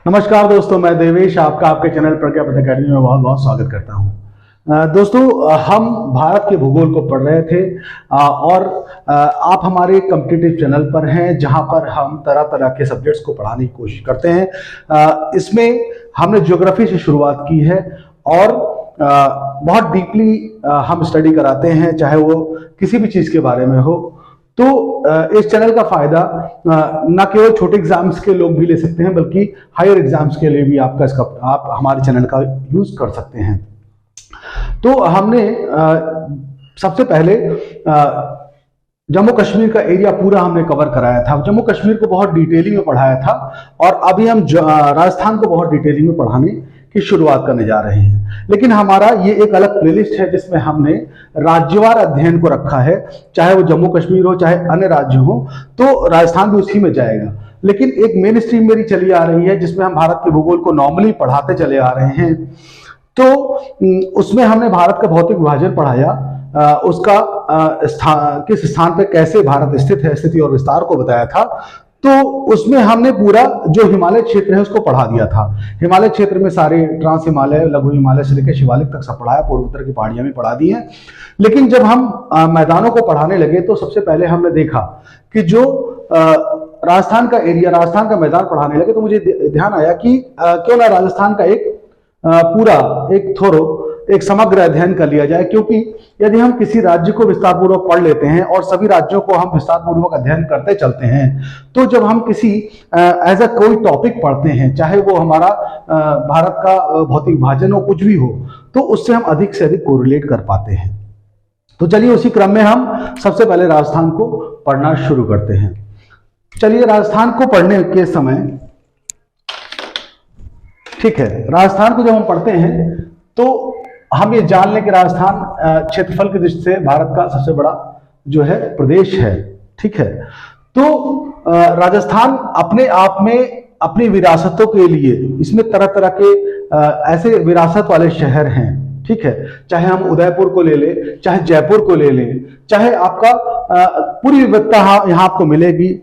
नमस्कार दोस्तों, मैं देवेश आपका आपके चैनल प्रज्ञापन अकेडमी में बहुत बहुत स्वागत करता हूं। दोस्तों, हम भारत के भूगोल को पढ़ रहे थे और आप हमारे कॉम्पिटिटिव चैनल पर हैं जहां पर हम तरह तरह के सब्जेक्ट्स को पढ़ाने की कोशिश करते हैं। इसमें हमने ज्योग्राफी से शुरुआत की है और बहुत डीपली हम स्टडी कराते हैं, चाहे वो किसी भी चीज़ के बारे में हो। तो इस चैनल का फायदा न केवल छोटे एग्जाम्स के लोग भी ले सकते हैं, बल्कि हायर एग्जाम्स के लिए भी आप हमारे चैनल का यूज कर सकते हैं। तो हमने सबसे पहले जम्मू कश्मीर का एरिया पूरा हमने कवर कराया था। जम्मू कश्मीर को बहुत डिटेलिंग में पढ़ाया था और अभी हम राजस्थान को बहुत डिटेलिंग में पढ़ाने की शुरुआत करने जा रहे हैं। लेकिन हमारा ये एक अलग प्लेलिस्ट है जिसमें हमने राज्यवार अध्ययन को रखा है, चाहे वो जम्मू कश्मीर हो चाहे अन्य राज्य हो, तो राजस्थान भी उसी में जाएगा। लेकिन एक मेन स्ट्रीम मेरी चली आ रही है जिसमें हम भारत के भूगोल को नॉर्मली पढ़ाते चले आ रहे हैं। तो उसमें हमने भारत का भौतिक विभाजन पढ़ाया, उसका किस स्थान पे कैसे भारत स्थित है, स्थिति और विस्तार को बताया था। तो उसमें हमने पूरा जो हिमालय क्षेत्र है उसको पढ़ा दिया था। हिमालय क्षेत्र में सारे ट्रांस हिमालय, लघु हिमालय से लेकर शिवालिक तक सब पढ़ाया, पूर्वोत्तर की पहाड़ियां भी पढ़ा दी हैं। लेकिन जब हम मैदानों को पढ़ाने लगे तो सबसे पहले हमने देखा कि जो राजस्थान का एरिया, राजस्थान का मैदान पढ़ाने लगे तो मुझे ध्यान आया कि क्यों ना राजस्थान का एक पूरा एक समग्र अध्ययन कर लिया जाए। क्योंकि यदि हम किसी राज्य को विस्तार पूर्वक पढ़ लेते हैं और सभी राज्यों को हम विस्तार पूर्वक अध्ययन करते चलते हैं, तो जब हम किसी एज अ कोई टॉपिक पढ़ते हैं, चाहे वो हमारा भारत का भौतिक विभाजन हो, कुछ भी हो, तो उससे हम अधिक से अधिक कोरिलेट कर पाते हैं। तो चलिए उसी क्रम में हम सबसे पहले राजस्थान को पढ़ना शुरू करते हैं। चलिए राजस्थान को पढ़ने के समय, ठीक है, राजस्थान को जब हम पढ़ते हैं तो हम ये जान लें कि राजस्थान क्षेत्रफल की दृष्टि से भारत का सबसे बड़ा जो है प्रदेश है। ठीक है, तो राजस्थान अपने आप में अपनी विरासतों के लिए, इसमें तरह तरह के ऐसे विरासत वाले शहर हैं। ठीक है, चाहे हम उदयपुर को ले लें, चाहे जयपुर को ले लें, चाहे आपका पूरी विविधता यहाँ आपको मिलेगी,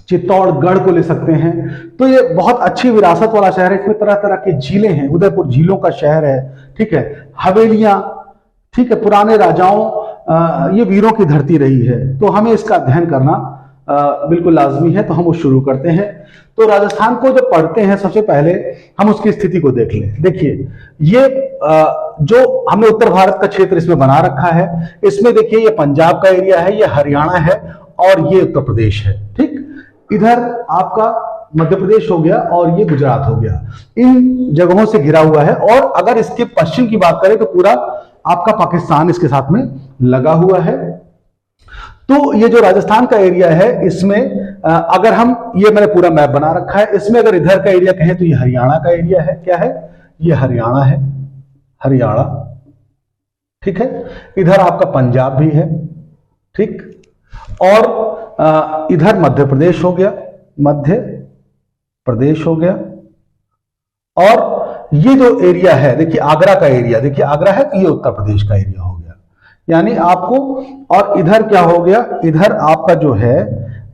चित्तौड़गढ़ को ले सकते हैं। तो ये बहुत अच्छी विरासत वाला शहर है। इसमें तरह तरह की झीलें हैं, उदयपुर झीलों का शहर है। ठीक है, हवेलियां, ठीक है, पुराने राजाओं, ये वीरों की धरती रही है। तो हमें इसका अध्ययन करना बिल्कुल लाजमी है। तो हम वो शुरू करते हैं। तो राजस्थान को जब पढ़ते हैं सबसे पहले हम उसकी स्थिति को देख लें। देखिए, ये जो हमने उत्तर भारत का क्षेत्र इसमें बना रखा है, इसमें देखिए ये पंजाब का एरिया है, ये हरियाणा है और ये उत्तर प्रदेश है। ठीक, इधर आपका मध्य प्रदेश हो गया और ये गुजरात हो गया। इन जगहों से घिरा हुआ है। और अगर इसके पश्चिम की बात करें तो पूरा आपका पाकिस्तान इसके साथ में लगा हुआ है। तो ये जो राजस्थान का एरिया है, इसमें अगर हम, ये मैंने पूरा मैप बना रखा है, इसमें अगर इधर का एरिया कहें तो ये हरियाणा का एरिया है। क्या है? ये हरियाणा है, हरियाणा। ठीक है, इधर आपका पंजाब भी है। ठीक, और इधर मध्य प्रदेश हो गया, मध्य प्रदेश हो गया। और ये जो एरिया है, देखिए आगरा का एरिया, देखिए आगरा है तो ये उत्तर प्रदेश का एरिया हो गया। यानी आपको, और इधर क्या हो गया, इधर आपका जो है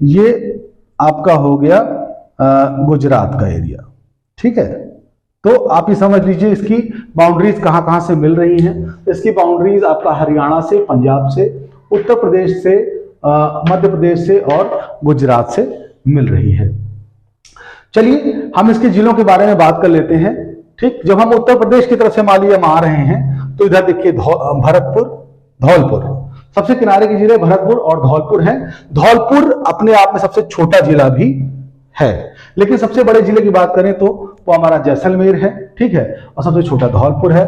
ये आपका हो गया गुजरात का एरिया। ठीक है, तो आप ये समझ लीजिए इसकी बाउंड्रीज कहां कहां से मिल रही हैं। इसकी बाउंड्रीज आपका हरियाणा से, पंजाब से, उत्तर प्रदेश से, मध्य प्रदेश से और गुजरात से मिल रही है। चलिए हम इसके जिलों के बारे में बात कर लेते हैं। ठीक, जब हम उत्तर प्रदेश की तरफ से मान लीजिए आ रहे हैं तो इधर देखिए भरतपुर, धौलपुर, सबसे किनारे के जिले भरतपुर और धौलपुर हैं। धौलपुर अपने आप में सबसे छोटा जिला भी है, लेकिन सबसे बड़े जिले की बात करें तो वो हमारा जैसलमेर है। ठीक है, और सबसे छोटा धौलपुर है।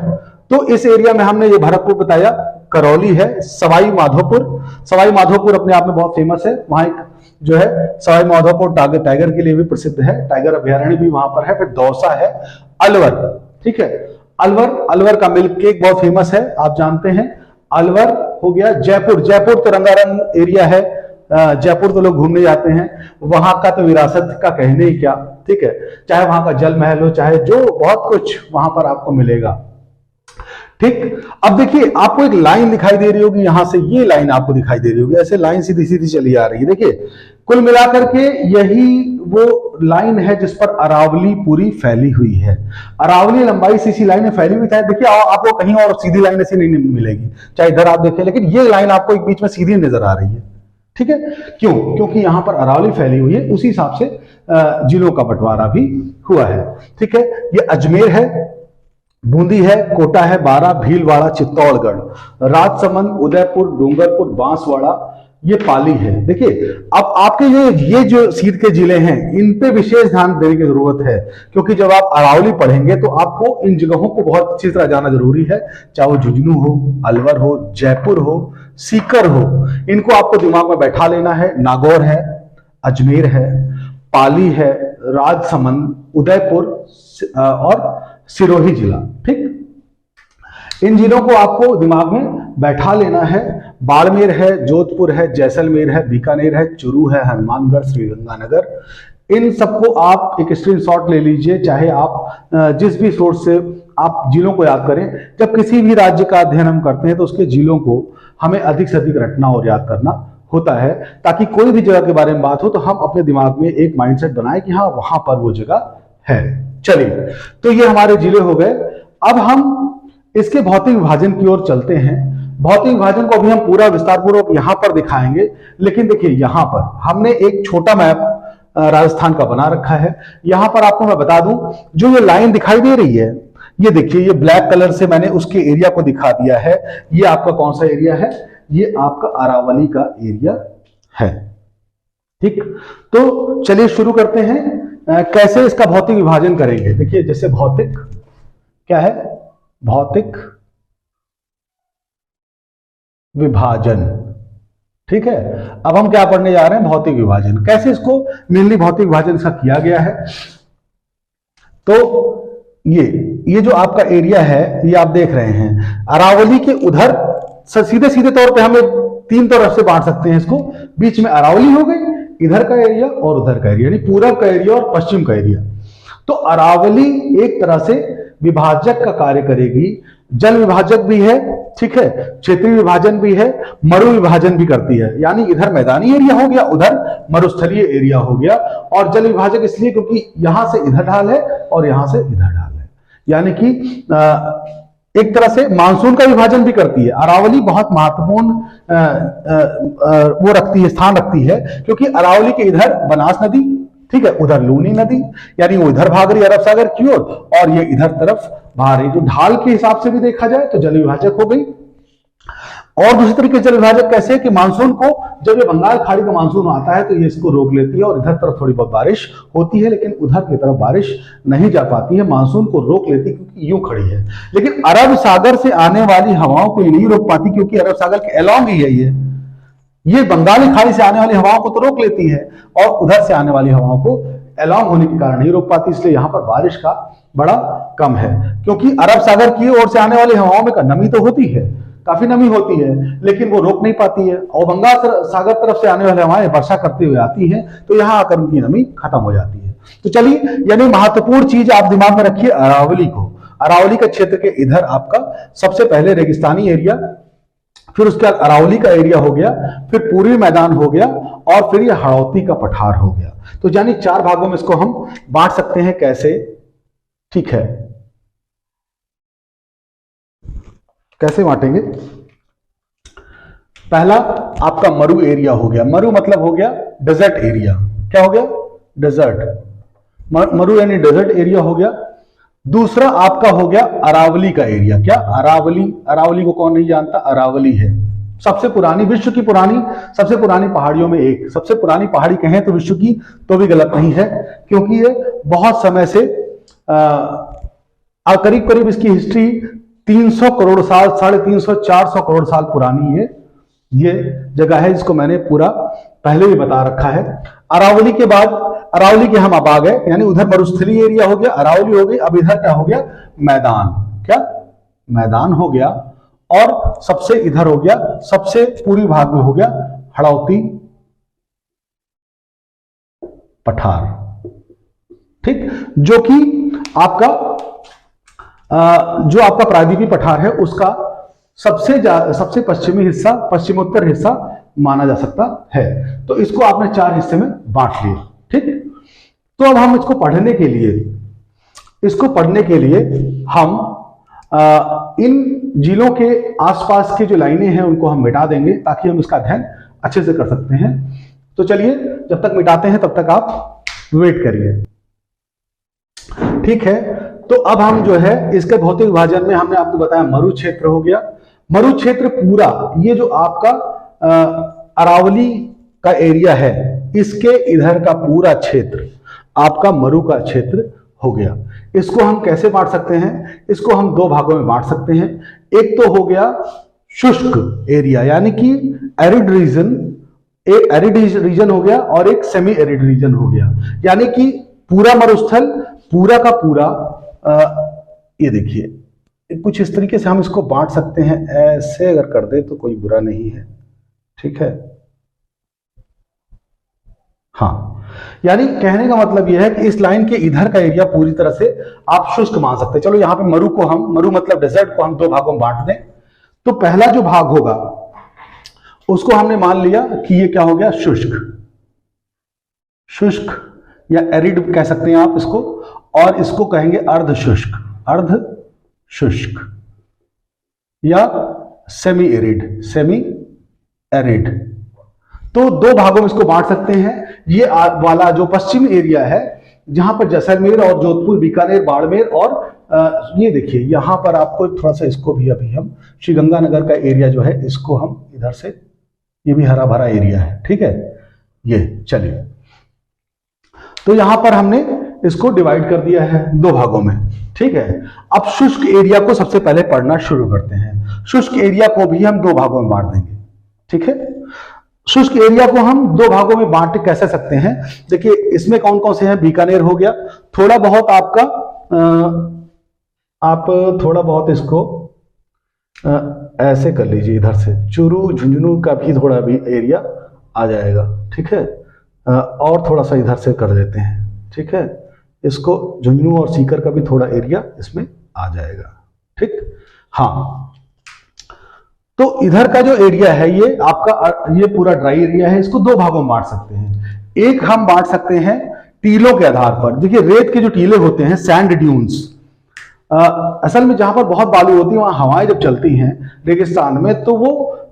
तो इस एरिया में हमने ये भरतपुर बताया, करौली है, सवाई माधोपुर। सवाई माधोपुर अपने आप में बहुत फेमस है। वहां एक जो है सवाई माधोपुर टाइगर के लिए भी प्रसिद्ध है, टाइगर अभयारण्य भी वहां पर है। फिर दौसा है, अलवर। ठीक है, अलवर का मिल्क केक बहुत फेमस है, आप जानते हैं। अलवर हो गया। जयपुर, जयपुर तो रंगारंग एरिया है, जयपुर तो लोग घूमने जाते हैं। वहां का तो विरासत का कहने ही क्या। ठीक है, चाहे वहां का जल महल हो, चाहे जो बहुत कुछ वहां पर आपको मिलेगा। ठीक। अब देखिए आपको एक लाइन दिखाई दे रही होगी, यहां से ये लाइन आपको दिखाई दे रही होगी, ऐसे लाइन सीधी सीधी चली आ रही है। देखिए कुल मिलाकर के यही वो लाइन है जिस पर अरावली पूरी फैली हुई है। अरावली लंबाई से इसी लाइन में फैली हुई है। देखिए आपको कहीं और सीधी लाइन ऐसी नहीं मिलेगी, चाहे इधर आप देखिए, लेकिन ये लाइन आपको एक बीच में सीधी नजर आ रही है। ठीक है, क्यों? क्योंकि यहां पर अरावली फैली हुई है, उसी हिसाब से जिलों का बंटवारा भी हुआ है। ठीक है, ये अजमेर है, बूंदी है, कोटा है, बारा, भीलवाड़ा, चित्तौड़गढ़, राजसमंद, उदयपुर, डूंगरपुर, बांसवाड़ा, ये पाली है। देखिए अब आपके ये जो सीध के जिले हैं इन पे विशेष ध्यान देने की जरूरत है, क्योंकि जब आप अरावली पढ़ेंगे तो आपको इन जगहों को बहुत अच्छी तरह जाना जरूरी है। चाहे वो झुंझुनू हो, अलवर हो, जयपुर हो, सीकर हो, इनको आपको दिमाग में बैठा लेना है। नागौर है, अजमेर है, पाली है, राजसमंद, उदयपुर और सिरोही जिला। ठीक, इन जिलों को आपको दिमाग में बैठा लेना है। बाड़मेर है, जोधपुर है, जैसलमेर है, बीकानेर है, चुरू है, हनुमानगढ़, श्रीगंगानगर, इन सबको आप एक स्क्रीनशॉट ले लीजिए। चाहे आप जिस भी सोर्स से आप जिलों को याद करें, जब किसी भी राज्य का अध्ययन हम करते हैं तो उसके जिलों को हमें अधिक से अधिक रटना और याद करना होता है, ताकि कोई भी जगह के बारे में बात हो तो हम अपने दिमाग में एक माइंडसेट बनाएं कि हाँ वहां पर वो जगह है। चलिए, तो ये हमारे जिले हो गए। अब हम इसके भौतिक विभाजन की ओर चलते हैं। भौतिक विभाजन को अभी हम पूरा विस्तार पूर्वक यहां पर दिखाएंगे, लेकिन देखिए यहां पर हमने एक छोटा मैप राजस्थान का बना रखा है। यहां पर आपको मैं बता दूं, जो ये लाइन दिखाई दे रही है, ये देखिए, ये ब्लैक कलर से मैंने उसके एरिया को दिखा दिया है। ये आपका कौन सा एरिया है? ये आपका अरावली का एरिया है। ठीक, तो चलिए शुरू करते हैं। कैसे इसका भौतिक विभाजन करेंगे? देखिए, जैसे भौतिक क्या है? भौतिक विभाजन। ठीक है, अब हम क्या पढ़ने जा रहे हैं? भौतिक विभाजन। कैसे इसको मेनली भौतिक विभाजन इसका किया गया है? तो ये जो आपका एरिया है, ये आप देख रहे हैं, अरावली के उधर सीधे सीधे तौर पे हम तीन तरफ से बांट सकते हैं इसको। बीच में अरावली हो गई, इधर का एरिया और उधर का एरिया, यानी पूरब का एरिया और पश्चिम का एरिया। तो अरावली एक तरह से विभाजक का कार्य करेगी, जल विभाजक भी है, ठीक है, क्षेत्रीय विभाजन भी है, मरु विभाजन भी करती है। यानी इधर मैदानी एरिया हो गया, उधर मरुस्थलीय एरिया हो गया। और जल विभाजक इसलिए क्योंकि यहां से इधर ढाल है और यहां से इधर ढाल है, यानी कि एक तरह से मानसून का विभाजन भी करती है। अरावली बहुत महत्वपूर्ण वो रखती है, स्थान रखती है, क्योंकि अरावली के इधर बनास नदी, ठीक है, उधर लूनी नदी, यानी वो इधर भाग रही अरब सागर की ओर और ये इधर तरफ भाग रही। तो ढाल के हिसाब से भी देखा जाए तो जल विभाजक हो गई। और दूसरी तरीके जल विभाजक कैसे है कि मानसून को, जब ये बंगाल खाड़ी का मानसून आता है तो ये इसको रोक लेती है और इधर तरफ थोड़ी बहुत बारिश होती है, लेकिन उधर की तरफ बारिश नहीं जा पाती है, मानसून को रोक लेती है क्योंकि यूं खड़ी है। लेकिन अरब सागर से आने वाली हवाओं को ये नहीं रोक पाती, क्योंकि अरब सागर के अलोंग ही है ये बंगाली खाड़ी से आने वाली हवाओं को तो रोक लेती है और उधर से आने वाली हवाओं को अलोंग होने के कारण नहीं रोक पाती। इसलिए यहां पर बारिश का बड़ा कम है, क्योंकि अरब सागर की ओर से आने वाली हवाओं में नमी तो होती है, काफी नमी होती है, लेकिन वो रोक नहीं पाती है। और बंगाल सागर तरफ से आने वाली हवाएं वर्षा करते हुए आती हैं, तो यहां आकर उनकी नमी खत्म हो जाती है। तो चलिए, यानी महत्वपूर्ण चीज आप दिमाग में रखिए अरावली को। अरावली के क्षेत्र के इधर आपका सबसे पहले रेगिस्तानी एरिया, फिर उसके बाद अरावली का एरिया हो गया, फिर पूर्वी मैदान हो गया और फिर ये हड़ौती का पठार हो गया। तो यानी चार भागों में इसको हम बांट सकते हैं। कैसे? ठीक है, कैसे बांटेंगे? पहला आपका मरु एरिया हो गया। मरु मतलब हो गया डेजर्ट एरिया। क्या हो गया? डेजर्ट। मरु यानी डेजर्ट एरिया हो गया। दूसरा आपका हो गया अरावली का एरिया। क्या? अरावली। अरावली को कौन नहीं जानता? अरावली है सबसे पुरानी, विश्व की पुरानी, सबसे पुरानी पहाड़ियों में एक। सबसे पुरानी पहाड़ी कहें तो विश्व की तो भी गलत नहीं है, क्योंकि ये बहुत समय से करीब करीब इसकी हिस्ट्री 300 करोड़ साल, 350, 400 करोड़ साल पुरानी ये जगह है, जिसको मैंने पूरा पहले भी बता रखा है। अरावली के बाद, अरावली के हम अब आ गए, यानी उधर मरुस्थलीय एरिया हो गया, अरावली हो गई। अब इधर क्या हो गया? मैदान। क्या? मैदान हो गया। और सबसे इधर हो गया, सबसे पूर्वी भाग में हो गया हड़ौती पठार। ठीक, जो कि आपका जो आपका प्रायद्वीपीय पठार है उसका सबसे पश्चिमी हिस्सा, पश्चिमोत्तर हिस्सा माना जा सकता है। तो इसको आपने 4 हिस्से में बांट लिया, ठीक। तो अब हम इसको पढ़ने के लिए हम इन जिलों के आसपास की जो लाइनें हैं उनको हम मिटा देंगे ताकि हम इसका अध्ययन अच्छे से कर सकते हैं। तो चलिए, जब तक मिटाते हैं तब तक आप वेट करिए, ठीक है। तो अब हम जो है इसके भौतिक विभाजन में हमने आपको बताया मरु क्षेत्र हो गया। मरु क्षेत्र पूरा ये जो आपका अरावली का एरिया है, इसके इधर का पूरा क्षेत्र आपका मरु का क्षेत्र हो गया। इसको हम कैसे बांट सकते हैं? इसको हम 2 भागों में बांट सकते हैं। एक तो हो गया शुष्क एरिया यानी कि एरिड रीजन, एक एरिड रीजन हो गया और एक सेमी एरिड रीजन हो गया। यानी कि पूरा मरुस्थल पूरा का पूरा ये देखिए कुछ इस तरीके से हम इसको बांट सकते हैं। ऐसे अगर कर दे तो कोई बुरा नहीं है, ठीक है। हाँ, यानी कहने का मतलब यह है कि इस लाइन के इधर का एरिया पूरी तरह से आप शुष्क मान सकते हैं। चलो यहां पे मरु मतलब डेजर्ट को हम 2 भागों में बांट दें। तो पहला जो भाग होगा उसको हमने मान लिया कि ये क्या हो गया, शुष्क या एरिड कह सकते हैं आप इसको, और इसको कहेंगे अर्ध शुष्क या सेमी एरिड। तो 2 भागों में इसको बांट सकते हैं। ये वाला जो पश्चिम एरिया है जहां पर जैसलमेर और जोधपुर, बीकानेर, बाड़मेर और ये देखिए यहां पर आपको थोड़ा सा इसको भी अभी हम श्रीगंगानगर का एरिया जो है इसको हम इधर से, ये भी हरा भरा एरिया है, ठीक है। ये चलिए, तो यहां पर हमने इसको डिवाइड कर दिया है 2 भागों में, ठीक है। अब शुष्क एरिया को सबसे पहले पढ़ना शुरू करते हैं। शुष्क एरिया को भी हम 2 भागों में बांट देंगे, ठीक है। शुष्क एरिया को हम 2 भागों में बांट कैसे सकते हैं? देखिए इसमें कौन कौन से हैं। बीकानेर हो गया, थोड़ा बहुत आपका आप थोड़ा बहुत इसको ऐसे कर लीजिए, इधर से चूरू झुंझुनू का भी थोड़ा भी एरिया आ जाएगा, ठीक है। और थोड़ा सा इधर से कर देते हैं, ठीक है। इसको झुंझुनू और सीकर का भी थोड़ा एरिया इसमें आ जाएगा, ठीक। हाँ, तो इधर का जो एरिया है ये आपका ये पूरा ड्राई एरिया है। इसको 2 भागों में बांट सकते हैं। एक हम बांट सकते हैं टीलों के आधार पर। देखिए रेत के जो टीले होते हैं, सैंड ड्यून्स, असल में जहां पर बहुत बालू होती है वहां हवाएं जब चलती हैं रेगिस्तान में तो वो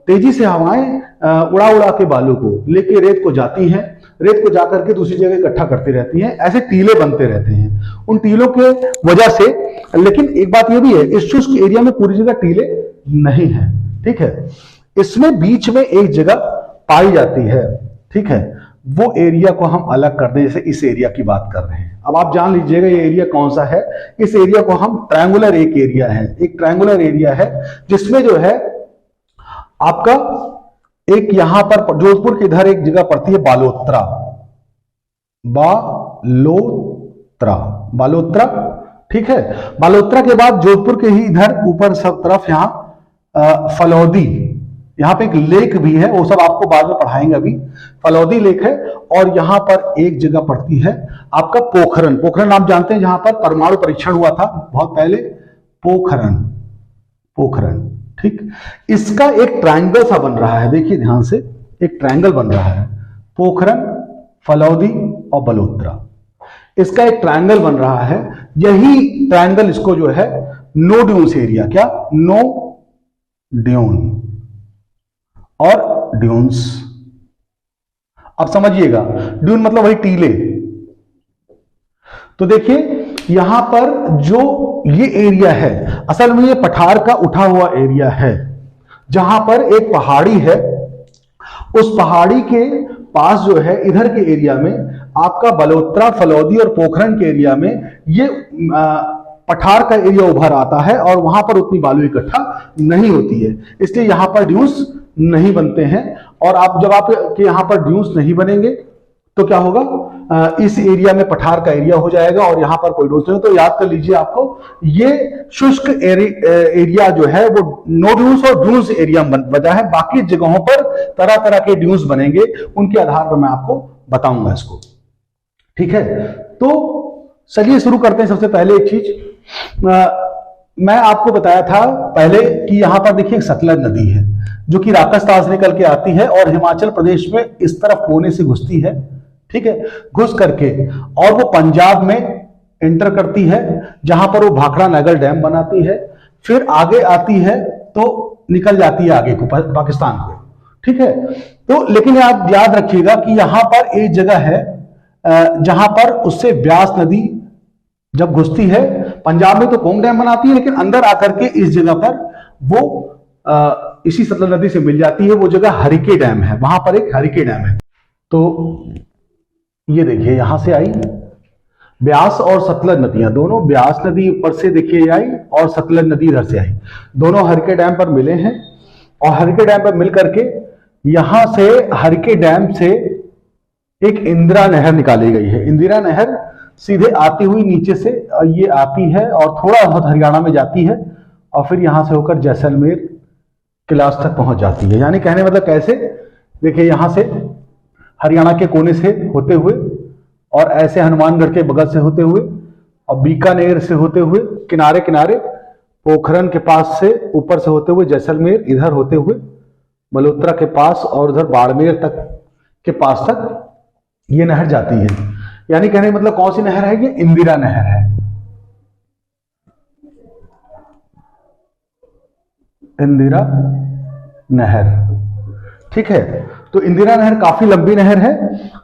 तेजी से हवाएं उड़ा के बालू को लेके रेत को जाती हैं, रेत को जाकर के दूसरी जगह इकट्ठा करती रहती हैं। ऐसे टीले बनते रहते हैं उन टीलों के वजह से। लेकिन एक बात यह भी है, इस शुष्क एरिया में पूरी जगह टीले नहीं है, ठीक है। इसमें बीच में एक जगह पाई जाती है, ठीक है। वो एरिया को हम अलग कर दें, जैसे इस एरिया की बात कर रहे हैं। अब आप जान लीजिएगा ये एरिया कौन सा है। इस एरिया को हम ट्रायंगुलर एक एरिया है, एक ट्रायंगुलर एरिया है जिसमें जो है आपका एक यहां पर जोधपुर के इधर एक जगह पड़ती है बालोत्रा, ठीक है। बालोत्रा के बाद जोधपुर के ही इधर ऊपर सब तरफ यहां फलौदी, यहां पे एक लेक भी है, वो सब आपको बाद में पढ़ाएंगे। अभी फलौदी लेक है और यहां पर एक जगह पड़ती है आपका पोखरन आप जानते हैं, जहां पर परमाणु परीक्षण हुआ था बहुत पहले, पोखरन, ठीक। इसका एक ट्रायंगल सा बन रहा है, देखिए ध्यान से, एक ट्रायंगल बन रहा है। पोखरन, फलौदी और बलोत्रा, इसका एक ट्रायंगल बन रहा है। यही ट्रायंगल इसको जो है नो ड्यून्स एरिया, क्या नो ड्यून और ड्यून्स। अब समझिएगा, ड्यून मतलब वही टीले। तो देखिए यहां पर जो ये एरिया है, असल में ये पठार का उठा हुआ एरिया है, जहां पर एक पहाड़ी है। उस पहाड़ी के पास जो है इधर के एरिया में आपका बलोत्रा, फलौदी और पोखरन के एरिया में ये पठार का एरिया उभर आता है और वहां पर उतनी बालू इकट्ठा नहीं होती है, इसलिए यहां पर ड्यून्स नहीं बनते हैं। और आप जब आपके यहां पर ड्यून्स नहीं बनेंगे तो क्या होगा, इस एरिया में पठार का एरिया हो जाएगा और यहां पर कोई ड्यून्स नहीं। तो याद कर लीजिए आपको, ये शुष्क एरिया जो है वो नो ड्यून्स और ड्यून्स एरिया बचा है। बाकी जगहों पर तरह तरह के ड्यून्स बनेंगे, उनके आधार पर मैं आपको बताऊंगा इसको, ठीक है। तो चलिए शुरू करते हैं। सबसे पहले एक चीज, मैं आपको बताया था पहले कि यहां पर देखिए सतलज नदी है जो कि राकस्तान से निकल के आती है और हिमाचल प्रदेश में इस तरफ कोने से घुसती है, ठीक है, घुस करके और वो पंजाब में एंटर करती है जहां पर वो भाखड़ा नगर डैम बनाती है, फिर आगे आती है तो निकल जाती है आगे को पाकिस्तान को, ठीक है। तो लेकिन आप याद रखिएगा कि यहां पर एक जगह है जहां पर उससे ब्यास नदी जब घुसती है, पंजाब में तो कोंग डैम बनाती है लेकिन अंदर आकर के इस जगह पर वो इसी सतलज नदी से मिल जाती है, वो जगह हरिके डैम है, वहां पर एक हरिके डैम है। तो ये देखिए यहां से आई ब्यास और सतलज नदियां, दोनों ब्यास नदी ऊपर से देखिए आई और सतलज नदी इधर से आई, दोनों हरिके डैम पर मिले हैं और हरिके डैम पर मिल करके यहां से हरिके डैम से एक इंदिरा नहर निकाली गई है। इंदिरा नहर सीधे आती हुई नीचे से ये आती है और थोड़ा बहुत हरियाणा में जाती है और फिर यहां से होकर जैसलमेर किलास तक पहुंच जाती है। यानी कहने मतलब कैसे, देखिए यहां से हरियाणा के कोने से होते हुए और ऐसे हनुमानगढ़ के बगल से होते हुए और बीकानेर से होते हुए किनारे किनारे पोखरन के पास से ऊपर से होते हुए जैसलमेर, इधर होते हुए मल्होत्रा के पास और उधर बाड़मेर तक के पास तक ये नहर जाती है। यानी कहने मतलब कौन सी नहर है, ये इंदिरा नहर है। इंदिरा नहर, ठीक है। तो इंदिरा नहर काफी लंबी नहर है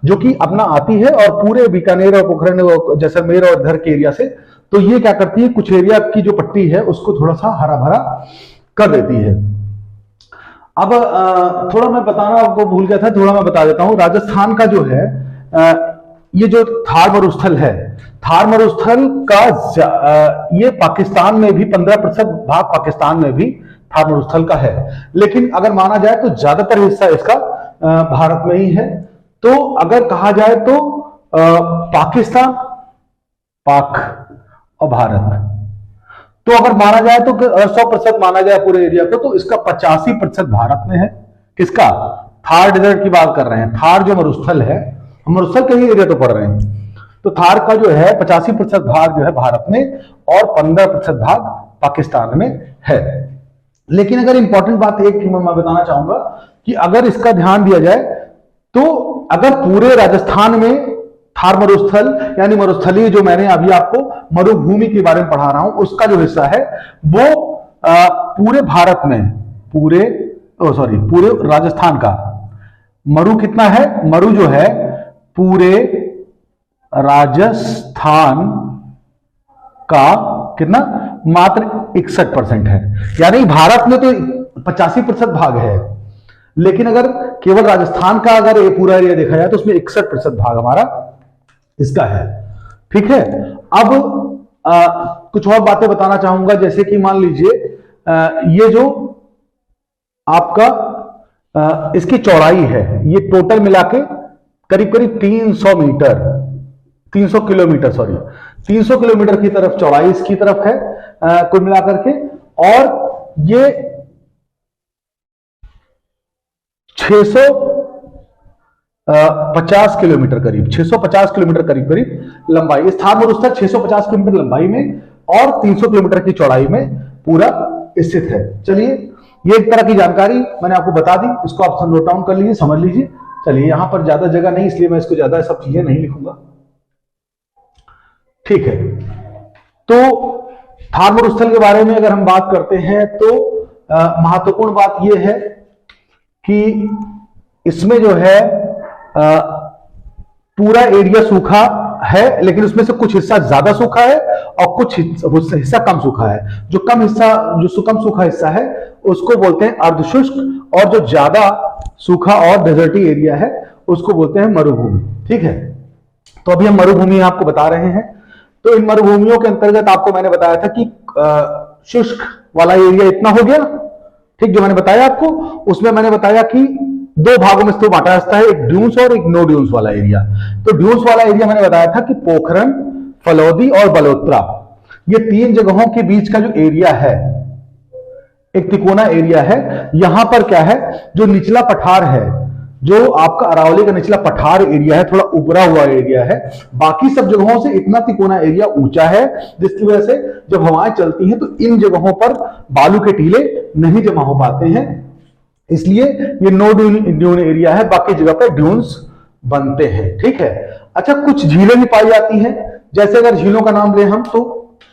जो कि अपना आती है और पूरे बीकानेर और पोखरण और जैसलमेर और इधर के एरिया से, तो ये क्या करती है, कुछ एरिया की जो पट्टी है उसको थोड़ा सा हरा भरा कर देती है। अब थोड़ा मैं बताना आपको भूल गया था, थोड़ा मैं बता देता हूं। राजस्थान का जो है ये जो थार मरुस्थल है, थार मरुस्थल का ये पाकिस्तान में भी 15% भाग पाकिस्तान में भी थार मरुस्थल का है, लेकिन अगर माना जाए तो ज्यादातर हिस्सा इसका भारत में ही है। तो अगर कहा जाए तो पाकिस्तान, पाक और भारत, तो अगर माना जाए तो 100% माना जाए पूरे एरिया को, तो इसका 85% भारत में है। किसका, थार डेजर्ट की बात कर रहे हैं। थार जो मरुस्थल है, मरुस्थल के ही एरिया तो पढ़ रहे हैं, तो थार का जो है 85% भाग जो है भारत में और 15% भाग पाकिस्तान में है। लेकिन अगर इंपॉर्टेंट बात एक मैं बताना चाहूंगा कि अगर इसका ध्यान दिया जाए तो अगर पूरे राजस्थान में थार मरुस्थल यानी मरुस्थलीय जो मैंने अभी आपको मरुभूमि के बारे में पढ़ा रहा हूं, उसका जो हिस्सा है वो पूरे भारत में पूरे राजस्थान का मरु कितना है, मरु जो है पूरे राजस्थान का कितना, मात्र 61% है। यानी भारत में तो 85% भाग है, लेकिन अगर केवल राजस्थान का अगर ये पूरा एरिया देखा जाए तो उसमें 61% भाग हमारा इसका है, ठीक है। अब कुछ और बातें बताना चाहूंगा, जैसे कि मान लीजिए ये जो आपका इसकी चौड़ाई है, ये टोटल मिला के करीब करीब 300 किलोमीटर की तरफ चौड़ाई इसकी तरफ है कुल मिलाकर के, और ये 650 किलोमीटर करीब 650 किलोमीटर करीब लंबाई, इस थार मरुस्थल 650 किलोमीटर लंबाई में और 300 किलोमीटर की चौड़ाई में पूरा स्थित है। चलिए, ये एक तरह की जानकारी मैंने आपको बता दी, इसको आप नोट डाउन कर लीजिए, समझ लीजिए। चलिए, यहां पर ज्यादा जगह नहीं इसलिए मैं इसको ज्यादा सब चीजें नहीं लिखूंगा, ठीक है। तो थार मरुस्थल के बारे में अगर हम बात करते हैं तो महत्वपूर्ण बात यह है कि इसमें जो है पूरा एरिया सूखा है, लेकिन उसमें से कुछ हिस्सा ज्यादा सूखा है और कुछ हिस्सा कम सूखा है। जो कम सूखा हिस्सा है उसको बोलते हैं अर्धशुष्क, और जो ज्यादा सूखा और डेजर्टी एरिया है उसको बोलते हैं मरुभूमि, ठीक है। तो अभी हम मरुभूमि आपको बता रहे हैं। तो इन मरुभूमियों के अंतर्गत आपको मैंने बताया था कि शुष्क वाला एरिया इतना हो गया, ठीक, जो मैंने बताया आपको, उसमें मैंने बताया कि दो भागों में इसको बांटा जाता है, एक ड्यून्स और एक नो ड्यून्स वाला एरिया। तो ड्यून्स वाला एरिया मैंने बताया था कि पोखरन, फलौदी और बलोत्रा, ये तीन जगहों के बीच का जो एरिया है एक तिकोना एरिया है। यहां पर क्या है, जो निचला पठार है, जो आपका अरावली का निचला पठार एरिया है, थोड़ा उभरा हुआ एरिया है। बाकी सब जगहों से इतना तिकोना एरिया ऊंचा है, जिसकी वजह से जब हवाएं चलती हैं तो इन जगहों पर बालू के टीले नहीं जमा हो पाते हैं, इसलिए ये नो ड्यून एरिया है। बाकी जगह पर ड्यून्स बनते हैं। ठीक है। अच्छा, कुछ झीलें भी पाई जाती हैं। जैसे अगर झीलों का नाम लें हम तो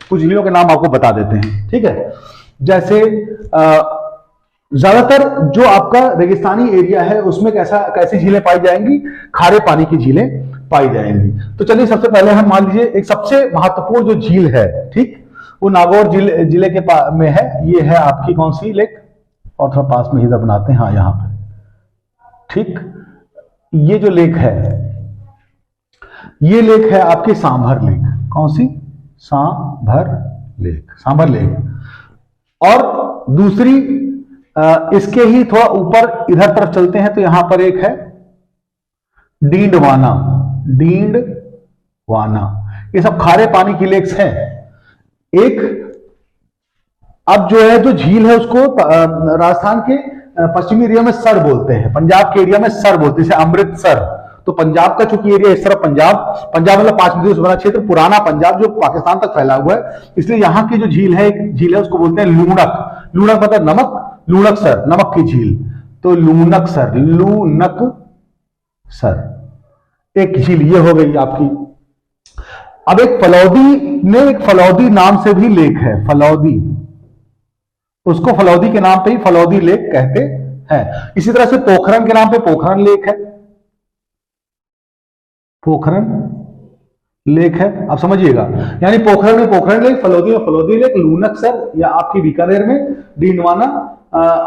कुछ झीलों के नाम आपको बता देते हैं। ठीक है। जैसे ज्यादातर जो आपका रेगिस्तानी एरिया है उसमें कैसी झीलें पाई जाएंगी? खारे पानी की झीलें पाई जाएंगी। तो चलिए, सबसे पहले हम मान लीजिए एक सबसे महत्वपूर्ण जो झील है, ठीक, वो नागौर जिले के में है। ये है आपकी कौन सी लेक? और थोड़ा पास में ही बनाते हैं, हाँ यहां पे। ठीक, ये जो लेक है, ये लेक है आपकी सांभर लेक। कौन सी? Sambhar lake, Sambhar lake. और दूसरी इसके ही थोड़ा ऊपर इधर तरफ चलते हैं तो यहां पर एक है डींडवाना। डींडवाना, ये सब खारे पानी की लेक्स हैं। एक अब जो है जो झील है उसको राजस्थान के पश्चिमी एरिया में सर बोलते हैं, पंजाब के एरिया में सर बोलते हैं, जैसे अमृतसर। तो पंजाब का चूंकि एरिया इस तरफ पंजाब मतलब 5 मिलियन बना क्षेत्र, पुराना पंजाब जो पाकिस्तान तक फैला हुआ है, इसलिए यहां की जो झील है, एक झील है उसको बोलते हैं लूणक। लूणक मतलब नमक, लूणक सर, नमक की झील। तो लूणक सर, लूणक सर एक झील ये हो गई आपकी। अब एक फलौदी नाम से भी लेक है, फलौदी, उसको फलौदी के नाम पे ही फलौदी लेक कहते हैं। इसी तरह से पोखरन के नाम पे पोखरन लेक है, पोखरन लेक है। अब समझिएगा, यानी पोखरन में पोखरन लेक, फलौदी में फलौदी लेक, लूनक सर या आपकी बीकानेर में डींडवाना,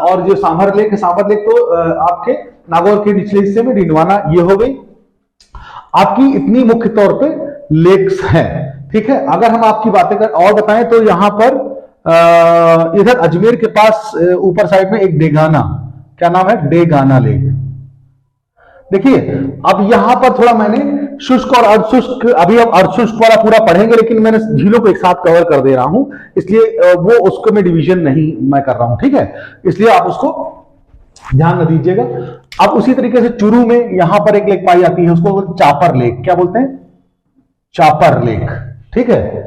और जो सांभर लेक है, सांभर लेक तो आपके नागौर के निचले हिस्से में डींडवाना, ये हो गई आपकी। इतनी मुख्य तौर पे लेक्स हैं। ठीक है। अगर हम आपकी बातें और बताएं तो यहां पर इधर अजमेर के पास ऊपर साइड में एक डेगाना, क्या नाम है? डेगाना लेक। देखिए, अब यहां पर थोड़ा मैंने शुष्क और अर्धशुष्क, अभी अब अर्धशुष्क वाला पूरा पढ़ेंगे, लेकिन मैंने झीलों को एक साथ कवर कर दे रहा हूं, इसलिए वो उसको मैं डिवीजन नहीं मैं कर रहा हूं। ठीक है, इसलिए आप उसको ध्यान न दीजिएगा। अब उसी तरीके से चुरू में यहां पर एक लेक पाई जाती है, उसको चापर लेक। क्या बोलते हैं? Chopper lake. ठीक है।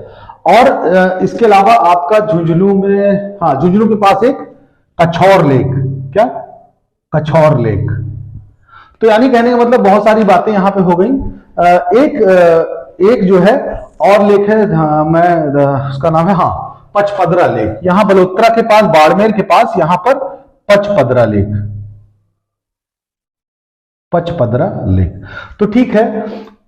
और इसके अलावा आपका झुंझुनू में, हाँ, झुंझुनू के पास एक कछौर लेक। क्या? कछौर लेक। तो यानी कहने का मतलब बहुत सारी बातें यहां पे हो गई। एक जो है और लेक है, उसका नाम है, हाँ, पचपदरा लेक। यहां बलोत्रा के पास, बाड़मेर के पास यहां पर पचपदरा लेक, पचपदरा लेक। तो ठीक है।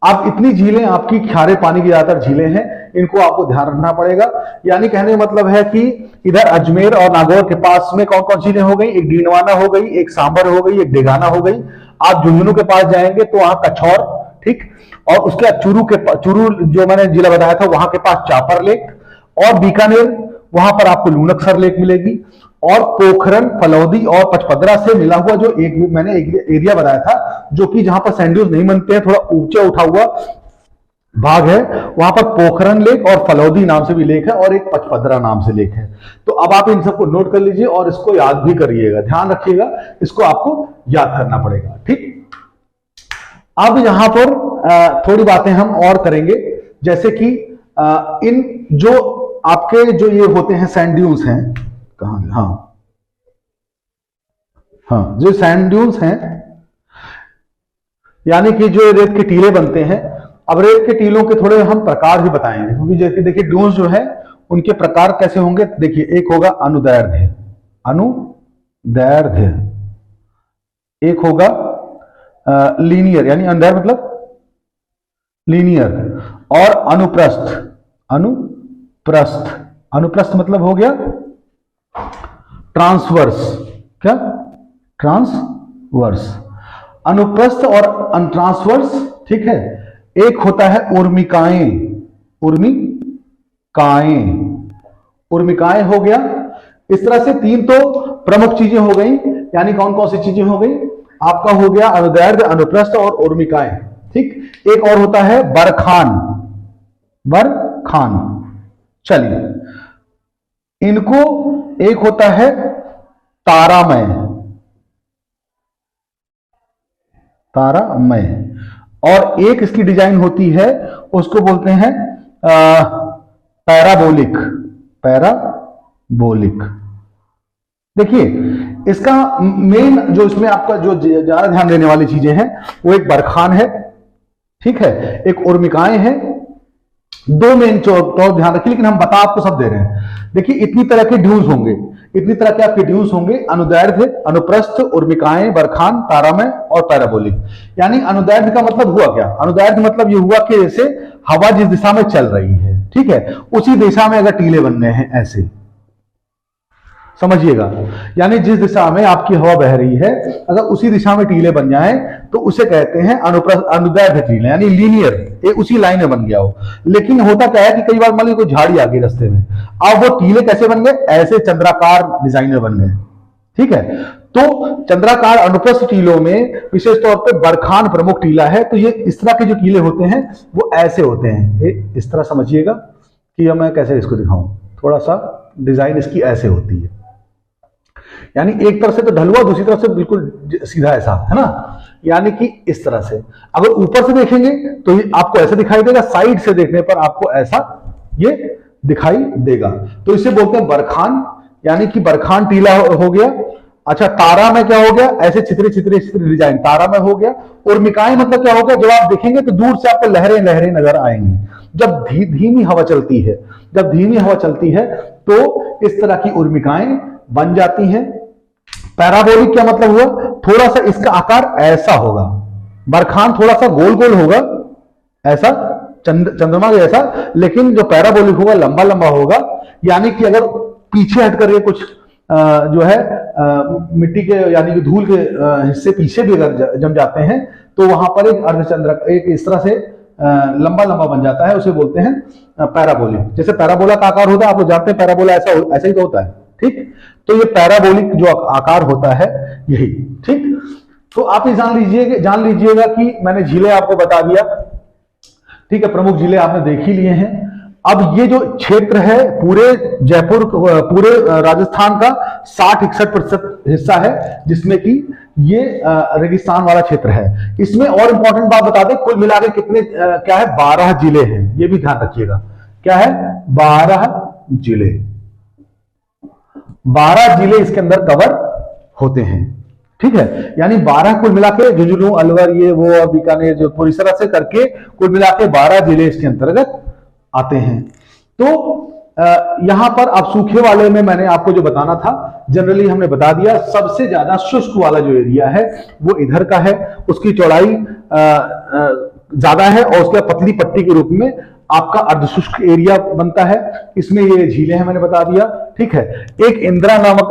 अब इतनी झीलें आपकी खारे पानी की ज्यादातर झीलें हैं, इनको आपको ध्यान रखना पड़ेगा। यानी कहने का मतलब है कि इधर अजमेर और नागौर के पास में कौन कौन झीलें हो गई? एक डींडवाना हो गई, एक सांभर हो गई, एक डेगाना हो गई। आप झुंझुनू के पास जाएंगे तो वहां कछौर, ठीक, और उसके बाद चूरू जो मैंने जिला बताया था वहां के पास चापर लेक, और बीकानेर वहां पर आपको लूनकसर लेक मिलेगी। और पोखरन, फलौदी और पचपदरा से मिला हुआ जो मैंने एक एरिया बताया था, जो कि जहां पर सैंड ड्यून्स नहीं बनते हैं, थोड़ा ऊंचा उठा हुआ भाग है, वहां पर पोखरन लेक और फलौदी नाम से भी लेक है, और एक पचपदरा नाम से लेक है। तो अब आप इन सबको नोट कर लीजिए और इसको याद भी करिएगा, ध्यान रखिएगा, इसको आपको याद करना पड़ेगा। ठीक। अब यहां पर थोड़ी बातें हम और करेंगे, जैसे कि इन जो आपके जो ये होते हैं सैंड ड्यून्स हैं, कहां? हाँ, जो सैंड ड्यून्स हैं, यानी कि जो रेत के टीले बनते हैं। अब रेत के टीलों के थोड़े हम प्रकार भी बताएंगे, क्योंकि जैसे देखिए ड्यून्स जो है उनके प्रकार कैसे होंगे। देखिए, एक होगा अनुदैर्ध्य, अनुदैर्ध्य, एक होगा लीनियर, यानी अनुदैर्ध्य मतलब लीनियर, और अनुप्रस्थ, अनुप्रस्थ, अनुप्रस्थ मतलब हो गया ट्रांसवर्स। क्या? ट्रांसवर्स, अनुप्रस्थ और ट्रांसवर्स। ठीक है। एक होता है उर्मिकाएं, उर्मिकाएं, उर्मिकाएं हो गया। इस तरह से 3 तो प्रमुख चीजें हो गई, यानी कौन कौन सी चीजें हो गई? आपका हो गया अनुदैर्ध्य, अनुप्रस्थ और उर्मिकाएं। ठीक। एक और होता है बरखान, बरखान। चलिए, इनको एक होता है तारामय, तारामय। और एक इसकी डिजाइन होती है, उसको बोलते हैं पैराबोलिक। पैराबोलिक। देखिए इसका मेन जो इसमें आपका जो ज्यादा ध्यान देने वाली चीजें हैं वो एक बरखान है, ठीक है, एक उर्मिकाएं हैं, दो मेन तो ध्यान रखिए, लेकिन हम बता आपको सब दे रहे हैं। देखिए इतनी तरह के ड्यूज होंगे, इतनी तरह के आपके ड्यूज होंगे, अनुदैर्ध्य, अनुप्रस्थ, उर्मिकाएं, बरखान, तारामय और पैराबोलिक। यानी अनुदैर्ध्य का मतलब हुआ क्या? अनुदैर्ध्य मतलब ये हुआ कि जैसे हवा जिस दिशा में चल रही है, ठीक है, उसी दिशा में अगर टीले बन गए हैं ऐसे, समझिएगा, यानी जिस दिशा में आपकी हवा बह रही है अगर उसी दिशा में टीले बन जाएं तो उसे कहते हैं अनुदैर्ध्य टीले, यानी लीनियर, एक उसी लाइन में बन गया हो। लेकिन होता क्या है कि कई बार मान लीजिए कोई झाड़ी आ गई रास्ते में, अब वो टीले कैसे बन गए? ऐसे चंद्राकार डिजाइन में बन गए, ठीक है। तो चंद्राकार अनुप्रस्थ टीलों में विशेष तौर पर बरखान प्रमुख टीला है। तो ये इस तरह के जो टीले होते हैं वो ऐसे होते हैं, इस तरह समझिएगा कि अब मैं कैसे इसको दिखाऊं, थोड़ा सा डिजाइन इसकी ऐसे होती है, यानी एक तरफ से तो ढलुआ, दूसरी तरफ से बिल्कुल सीधा ऐसा, है ना, यानी कि इस तरह से। अगर ऊपर से देखेंगे तो ये आपको ऐसा दिखाई देगा, साइड से देखने पर आपको ऐसा ये दिखाई देगा। तो इसे बोलते हैं बरखान, यानी कि बरखान टीला हो गया। अच्छा, तारा में क्या हो गया? ऐसे छितरे छितरे छितरे डिजाइन, तारा में हो गया। उर्मिकाएं मतलब क्या हो गया? जब आप देखेंगे तो दूर से आपको लहरें लहरें नजर आएंगी। जब धीमी हवा चलती है, जब धीमी हवा चलती है तो इस तरह की उर्मिकाएं बन जाती हैं। पैराबोलिक क्या मतलब हुआ? थोड़ा सा इसका आकार ऐसा होगा, बरखान थोड़ा सा गोल गोल होगा, ऐसा चंद्रमा के जैसा, लेकिन जो पैराबोलिक होगा लंबा लंबा होगा। यानी कि अगर पीछे हट करके कुछ जो है मिट्टी के यानी कि धूल के हिस्से पीछे भी अगर जम जाते हैं तो वहां पर एक अर्धचंद्र एक इस तरह से लंबा लंबा बन जाता है, उसे बोलते हैं पैराबोलिक। जैसे पैराबोला का आकार होता है, आप लोग जानते हैं पैराबोला ऐसा ही तो होता है, ठीक। तो ये पैराबोलिक जो आकार होता है यही, ठीक। तो आप ये जान लीजिएगा कि मैंने झीलें आपको बता दिया, ठीक है, प्रमुख जिले आपने देख ही लिए हैं। अब ये जो क्षेत्र है पूरे जयपुर, पूरे राजस्थान का 60-61% हिस्सा है जिसमें कि ये रेगिस्तान वाला क्षेत्र है। इसमें और इंपॉर्टेंट बात बता दें, कुल मिलाकर कितने क्या है? 12 जिले हैं, ये भी ध्यान रखिएगा। क्या है? 12 जिले। 12 जिले इसके अंदर कवर होते हैं, ठीक है। यानी 12 कुल मिला के झुंझुनू, अलवर, ये वो और बीकानेर, जोधपुर, इस तरह से करके कुल मिला के 12 जिले इसके अंतर्गत आते हैं। तो यहां पर अब सूखे वाले में मैंने आपको जो बताना था जनरली हमने बता दिया। सबसे ज्यादा शुष्क वाला जो एरिया है वो इधर का है, उसकी चौड़ाई ज्यादा है और उसके पतली पट्टी के रूप में आपका अर्धशुष्क एरिया बनता है। इसमें ये झीलें हैं, मैंने बता दिया, ठीक है। एक इंदिरा नामक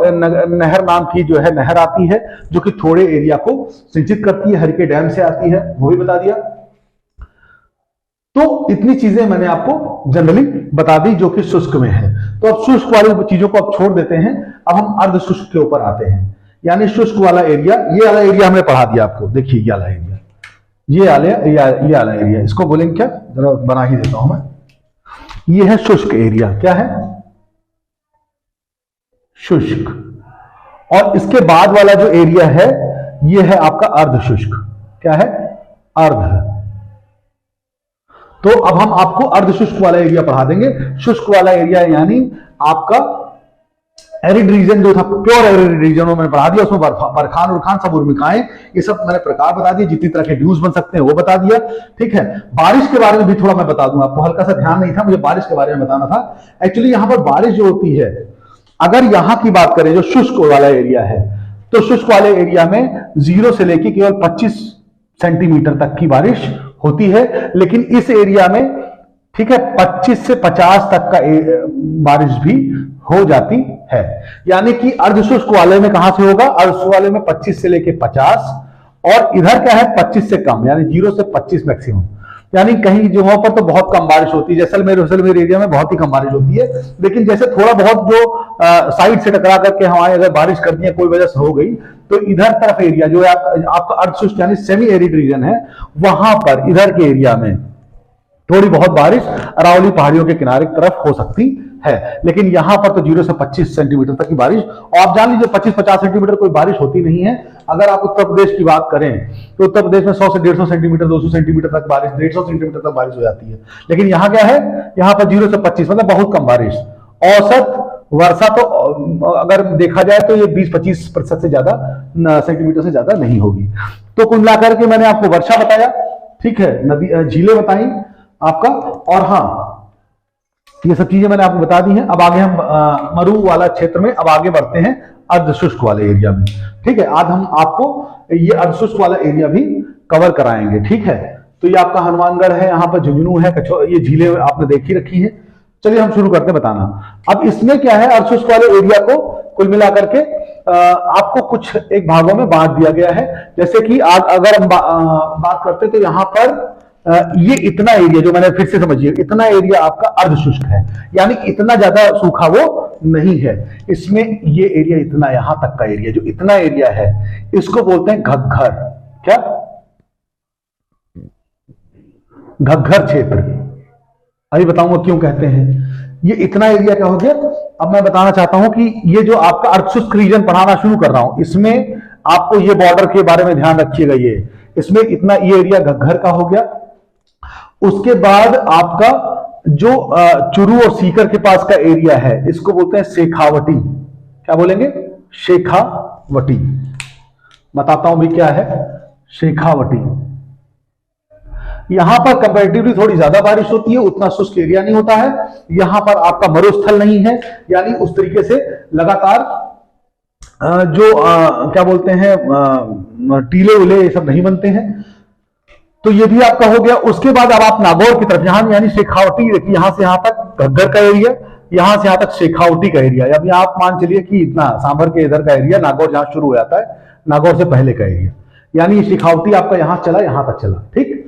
नहर नाम की जो है नहर आती है जो कि थोड़े एरिया को सिंचित करती है, हरिके डैम से आती है, वो भी बता दिया। तो इतनी चीजें मैंने आपको जनरली बता दी जो कि शुष्क में है। तो अब शुष्क वाली चीजों को आप छोड़ देते हैं, अब हम अर्धशुष्क के ऊपर आते हैं। यानी शुष्क वाला एरिया, ये वाला एरिया हमने पढ़ा दिया आपको, देखिए ये वाला एरिया, ये वाला एरिया, इसको बोलेंगे क्या? जरा बना ही देता हूं मैं। ये है शुष्क एरिया। क्या है? शुष्क। और इसके बाद वाला जो एरिया है ये है आपका अर्धशुष्क। क्या है? अर्ध। तो अब हम आपको अर्धशुष्क वाला एरिया पढ़ा देंगे। शुष्क वाला एरिया यानी आपका एरिड रीजन जो था, प्योर एरिड रीजन मैंने पढ़ा दिया, उसमें बरखान उरखान सब उर्मिकाएं, ये सब मैंने प्रकार बता दिए, जितनी तरह के ड्यूज बन सकते हैं वो बता दिया, ठीक है। बारिश के बारे में भी थोड़ा मैं बता दूं आपको, हल्का सा ध्यान नहीं था, मुझे बारिश के बारे में बताना था। एक्चुअली यहां पर बारिश जो होती है, अगर यहां की बात करें जो शुष्क वाला एरिया है, तो शुष्क वाले एरिया में 0 से लेकर केवल 25 सेंटीमीटर तक की बारिश होती है। लेकिन इस एरिया में, ठीक है, 25 से 50 तक का बारिश भी हो जाती है। यानी कि अर्धशुष्क वाले में कहां से होगा? अर्धशुष्क वाले में 25 से लेके 50, और इधर क्या है? 25 से कम, यानी 0 से 25 मैक्सिमम। यानी कहीं जगहों पर तो बहुत कम बारिश होती है, जैसलमेर एरिया में बहुत ही कम बारिश होती है। लेकिन जैसे थोड़ा बहुत जो साइड से टकरा करके हवाएं अगर बारिश कर दी है, कोई वजह से हो गई, तो इधर तरफ एरिया जो है आपका अर्धशुष्क यानी सेमी एरिड रीजन है, वहां पर इधर के एरिया में थोड़ी बहुत बारिश अरावली पहाड़ियों के किनारे की तरफ हो सकती है। लेकिन यहां पर तो 0 से 25 सेंटीमीटर तक की बारिश, और आप जान लीजिए 25-50 सेंटीमीटर कोई बारिश होती नहीं है। अगर आप उत्तर प्रदेश की बात करें तो उत्तर प्रदेश में 100 से 150 सेंटीमीटर, 200 सेंटीमीटर तक बारिश, 150 सेंटीमीटर तक बारिश हो जाती है। लेकिन यहाँ क्या है, यहाँ पर 0 से 25 मतलब बहुत कम बारिश। औसत वर्षा तो अगर देखा जाए तो ये 20-25% से ज्यादा सेंटीमीटर से ज्यादा नहीं होगी। तो कुल मिलाकर के मैंने आपको वर्षा बताया, ठीक है, नदी झीलें बताई आपका, और हाँ ये सब चीजें मैंने आपको बता दी हैं। अब आगे हम मरु वाला क्षेत्र में अब आगे बढ़ते हैं, अर्धशुष्क वाले एरिया में, ठीक है। आज हम आपको ये अर्धशुष्क वाला एरिया भी कवर कराएंगे, ठीक है। तो ये आपका हनुमानगढ़ है, यहाँ पर झुंझुनू है, ये झीलें आपने देखी रखी है। चलिए हम शुरू करते हैं बताना। अब इसमें क्या है, अर्धशुष्क वाले एरिया को कुल मिलाकर के आपको कुछ एक भागों में बांट दिया गया है। जैसे कि अगर हम बात करते हैं तो यहाँ पर ये इतना एरिया जो मैंने फिर से समझिए, इतना एरिया आपका अर्धशुष्क है, यानी इतना ज्यादा सूखा वो नहीं है। इसमें ये एरिया इतना, यहां तक का एरिया, जो इतना एरिया है इसको बोलते हैं घग्गर। क्या? घग्गर क्षेत्र। अभी बताऊंगा क्यों कहते हैं। ये इतना एरिया क्या हो गया। अब मैं बताना चाहता हूं कि ये जो आपका अर्धशुष्क रीजन पढ़ाना शुरू कर रहा हूं, इसमें आपको ये बॉर्डर के बारे में ध्यान रखिएगा। ये इसमें इतना ये एरिया घग्गर का हो गया। उसके बाद आपका जो चुरू और सीकर के पास का एरिया है इसको बोलते हैं शेखावटी। क्या बोलेंगे? शेखावटी। बताता हूं भी क्या है शेखावटी। यहां पर कंपैरेटिवली थोड़ी ज्यादा बारिश होती है, उतना शुष्क एरिया नहीं होता है। यहां पर आपका मरुस्थल नहीं है, यानी उस तरीके से लगातार जो क्या बोलते हैं टीले उले ये सब नहीं बनते हैं। तो ये भी आपका हो गया। उसके बाद अब आप नागौर की तरफ, यहां यानी शेखावटी, देखिए यहां से यहां तक घग्गर का एरिया, यहां से यहां तक शेखावटी का एरिया। अब आप मान चलिए कि इतना सांभर के इधर का एरिया, नागौर जहां शुरू हो जाता है, नागौर से पहले का एरिया, यानी ये शेखावटी आपका यहां चला, यहां तक चला। ठीक,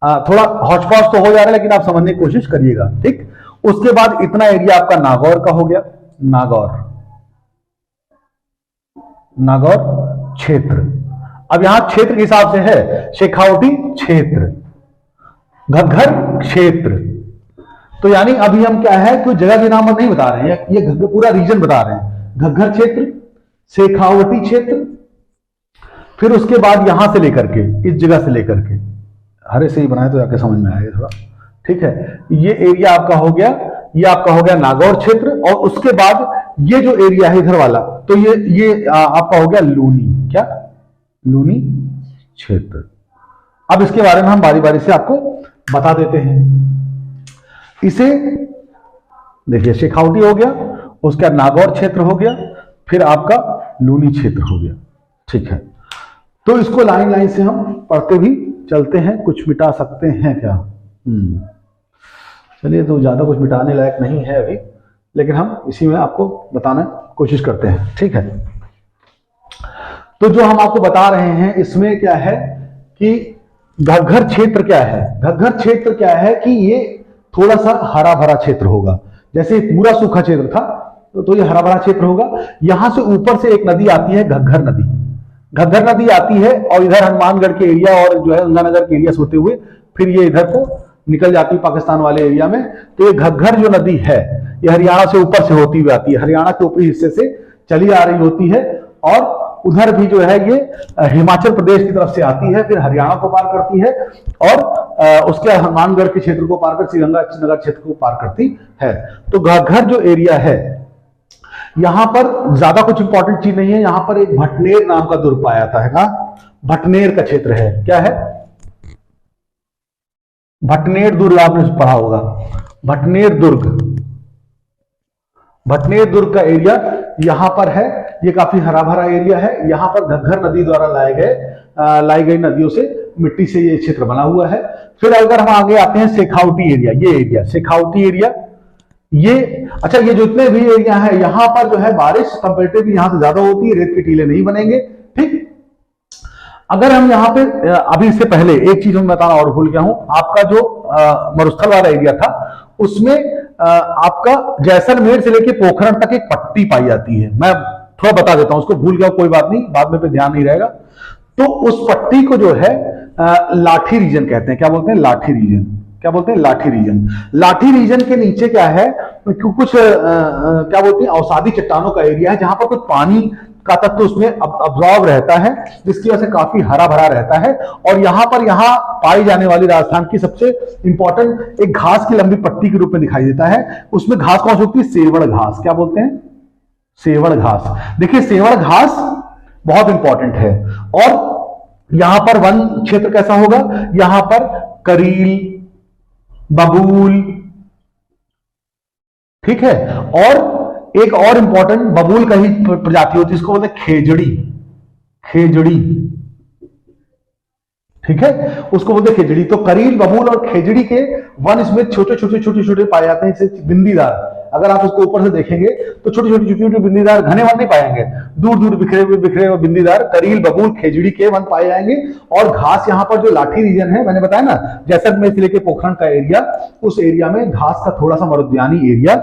थोड़ा हौच पौच तो हो जा रहा है लेकिन आप समझने की कोशिश करिएगा। ठीक, उसके बाद इतना एरिया आपका नागौर का हो गया, नागौर क्षेत्र। अब यहां क्षेत्र के हिसाब से है शेखावटी क्षेत्र, घग्गर क्षेत्र। तो यानी अभी हम क्या है, कोई जगह के नाम नहीं बता रहे हैं, ये घग्गर पूरा रीजन बता रहे हैं। घग्गर क्षेत्र, शेखावटी क्षेत्र, फिर उसके बाद यहां से लेकर के, इस जगह से लेकर के, हरे से ही बनाए तो जाके समझ में आएगा थोड़ा। ठीक है, ये एरिया आपका हो गया, ये आपका हो गया नागौर क्षेत्र। और उसके बाद ये जो एरिया है इधर वाला, तो ये आपका हो गया लूनी। क्या? लूनी क्षेत्र। अब इसके बारे में हम बारी बारी से आपको बता देते हैं। इसे देखिए, शेखावटी हो गया, उसके बाद नागौर क्षेत्र हो गया, फिर आपका लूनी क्षेत्र हो गया। ठीक है, तो इसको लाइन लाइन से हम पढ़ते भी चलते हैं। कुछ मिटा सकते हैं क्या? चलिए, तो ज्यादा कुछ मिटाने लायक नहीं है अभी, लेकिन हम इसी में आपको बताने की कोशिश करते हैं। ठीक है, तो जो हम आपको बता रहे हैं इसमें क्या है कि घग्गर क्षेत्र क्या है। घग्गर क्षेत्र क्या है कि ये थोड़ा सा हरा भरा क्षेत्र होगा। जैसे पूरा सूखा क्षेत्र था तो ये हरा भरा क्षेत्र होगा। यहां से ऊपर से एक नदी आती है, घग्गर नदी। घग्गर नदी आती है और इधर हनुमानगढ़ के एरिया और जो है गंगानगर के एरिया से होते हुए फिर ये इधर को निकल जाती है पाकिस्तान वाले एरिया में। तो ये घग्गर जो नदी है ये हरियाणा से ऊपर से होती हुई आती है, हरियाणा के ऊपरी हिस्से से चली आ रही होती है और उधर भी जो है ये हिमाचल प्रदेश की तरफ से आती है, फिर हरियाणा को पार करती है और उसके हनुमानगढ़ के क्षेत्र को पार कर श्रीगंगानगर क्षेत्र को पार करती है। तो घग्गर जो एरिया है, यहां पर ज्यादा कुछ इंपॉर्टेंट चीज नहीं है। यहां पर एक भटनेर नाम का दुर्ग पाया जाता है। भटनेर का क्षेत्र है। क्या है? भटनेर दुर्ग आपने पढ़ा होगा। भटनेर दुर्ग, भटनेर दुर्ग का एरिया यहां पर है। ये काफी हरा भरा एरिया है। यहां पर घग्गर नदी द्वारा लाई गई नदियों से मिट्टी से ये क्षेत्र बना हुआ है। फिर अगर हम आगे आते हैं शेखावटी एरिया, ये एरिया शेखावटी एरिया, ये अच्छा, ये जितने भी एरिया है यहां पर जो है बारिश कंपेरेटिवली यहां से ज्यादा होती है, रेत के टीले नहीं बनेंगे। ठीक, अगर हम यहाँ पे अभी इससे पहले एक चीज मैं बताना और भूल गया हूं, आपका जो मरुस्थल वाला एरिया था उसमें आपका जैसलमेर से लेके पोखरण तक एक पट्टी पाई जाती है। मैं थोड़ा बता देता हूं, उसको भूल गया कोई बात नहीं, बाद में पे ध्यान नहीं रहेगा। तो उस पट्टी को जो है लाठी रीजन कहते हैं। क्या बोलते हैं? लाठी रीजन। क्या बोलते हैं? लाठी रीजन। लाठी रीजन के नीचे क्या है, कुछ क्या बोलते हैं अवसादी चट्टानों का एरिया है, जहां पर कुछ पानी का तत्व उसमें अब्जॉर्ब रहता है, जिसकी वजह से काफी हरा भरा रहता है। और यहाँ पाई जाने वाली राजस्थान की सबसे इंपॉर्टेंट एक घास की लंबी पट्टी के रूप में दिखाई देता है। उसमें घास कौन सी होती है? सेवड़ घास। क्या बोलते हैं? सेवड़ घास। देखिए सेवड़ घास बहुत इंपॉर्टेंट है। और यहां पर वन क्षेत्र कैसा होगा? यहां पर करील, बबूल, ठीक है। और एक और इंपॉर्टेंट बबूल का ही प्रजाति होती है, इसको बोलते हैं खेजड़ी। खेजड़ी, ठीक है, उसको बोलते हैं खेजड़ी। तो करील, बबूल और खेजड़ी के वन इसमें छोटे छोटे पाए जाते हैं, जैसे बिंदीदार। अगर आप इसको ऊपर से देखेंगे तो छोटे छोटे बिंदीदार घने वन नहीं पाएंगे, दूर दूर बिखरे हुए बिंदीदार करील, बबूल, खेजड़ी के वन पाए जाएंगे। और घास यहाँ पर जो लाठी रीजन है, मैंने बताया ना, जैसलमेर जिले के पोखरण का एरिया, उस एरिया में घास का थोड़ा सा मरुद्यानी एरिया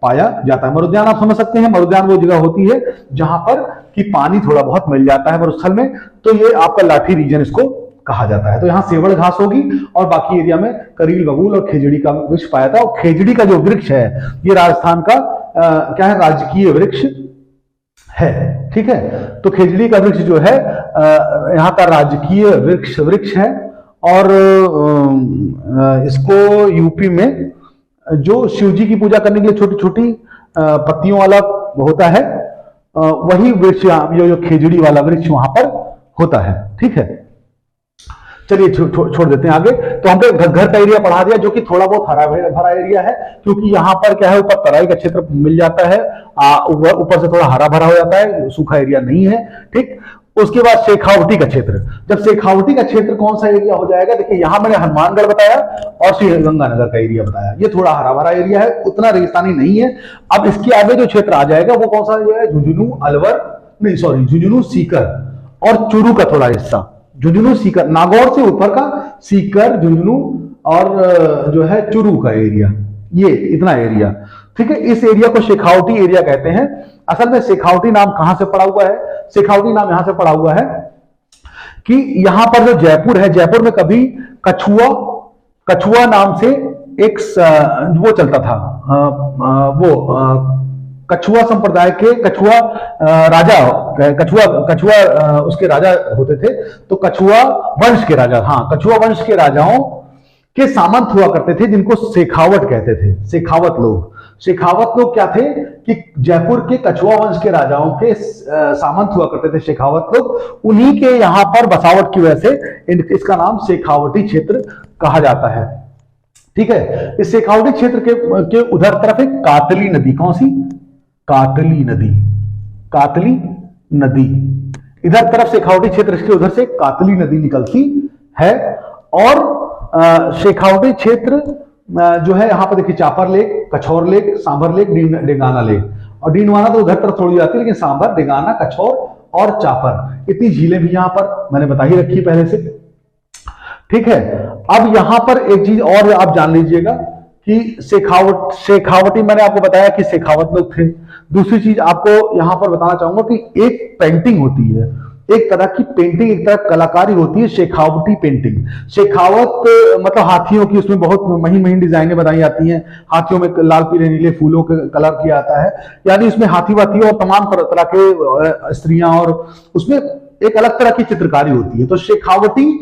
पाया जाता है। मरुद्यान आप समझ सकते हैं, मरुद्यान वो जगह होती है जहां पर कि पानी थोड़ा बहुत मिल जाता है मरुस्थल में, तो ये आपका लाठी रीजन इसको कहा जाता है। तो यहाँ सेवड़ घास होगी और बाकी एरिया में करील, बबूल और खेजड़ी का वृक्ष पाया था। और खेजड़ी का जो वृक्ष है ये राजस्थान का क्या है? राजकीय वृक्ष है, ठीक है। तो खेजड़ी का वृक्ष जो है यहाँ का राजकीय वृक्ष है। और इसको यूपी में जो शिव जी की पूजा करने के लिए छोटी छोटी पत्तियों वाला होता है, वही वृक्ष जो खेजड़ी वाला वृक्ष वहां पर होता है, ठीक है। चलिए छोड़ देते हैं आगे। तो हमने घर का एरिया पढ़ा दिया, जो कि थोड़ा बहुत हरा भरा एरिया है, क्योंकि यहाँ पर क्या है, ऊपर तराई का क्षेत्र मिल जाता है, ऊपर से थोड़ा हरा भरा हो जाता है, सूखा एरिया नहीं है, ठीक। उसके बाद शेखावटी का क्षेत्र। जब शेखावटी का क्षेत्र कौन सा एरिया हो जाएगा? देखिए यहाँ मैंने हनुमानगढ़ बताया और श्री गंगानगर का एरिया बताया, ये थोड़ा हरा भरा एरिया है, उतना रेगिस्तानी नहीं है। अब इसके आगे जो क्षेत्र आ जाएगा वो कौन सा है? झुंझुनू, अलवर, नहीं सॉरी, झुंझुनू, सीकर और चूरू का थोड़ा हिस्सा। झुंझुनू, सीकर, नागौर से ऊपर का सीकर, झुंझुनू और जो है चूरू का एरिया, ये इतना एरिया, ठीक है। इस एरिया को शेखावटी एरिया कहते हैं। असल में शेखावटी नाम कहां से पड़ा हुआ है? शेखावटी नाम यहां से पड़ा हुआ है कि यहां पर जो जयपुर है, जयपुर में कभी कछुआ नाम से एक वो चलता था, कछुआ संप्रदाय के कछुआ राजा, कछुआ उसके राजा होते थे। तो कछुआ वंश के राजा, हाँ, कछुआ वंश के राजाओं के सामंत हुआ करते थे, जिनको शेखावट कहते थे। शेखावत लोग क्या थे कि जयपुर के कछुआ वंश के राजाओं के सामंत हुआ करते थे शेखावत लोग। उन्हीं के यहां पर बसावट की वजह से इसका नाम शेखावटी क्षेत्र कहा जाता है, ठीक है। इस शेखावटी क्षेत्र के उधर तरफ एक कातली नदी, कौन सी? कातली नदी, इधर तरफ शेखावटी क्षेत्र के उधर से कातली नदी निकलती है। और शेखावटी क्षेत्र जो है यहाँ पर देखिए Chhapar lake, Kachhor lake, Sambhar lake, Dengana lake. और डीनवाना तो उधर तरफ थोड़ी जाती है, लेकिन सांभर, डेंगाना, कछौर और चापर, इतनी झीलें भी यहाँ पर मैंने बता ही रखी पहले से, ठीक है। अब यहाँ पर एक चीज और आप जान लीजिएगा कि शेखावटी मैंने आपको बताया कि शेखावत लोग थे। दूसरी चीज आपको यहां पर बताना चाहूंगा कि एक पेंटिंग होती है, एक तरह की पेंटिंग, एक तरह कलाकारी होती है शेखावटी पेंटिंग। शेखावत मतलब हाथियों की, उसमें बहुत महीन डिजाइनें बनाई जाती हैं, हाथियों में लाल पीले नीले फूलों के कलर किया जाता है, यानी इसमें हाथी वाथी और तमाम तरह के स्त्रियां, और उसमें एक अलग तरह की चित्रकारी होती है। तो शेखावटी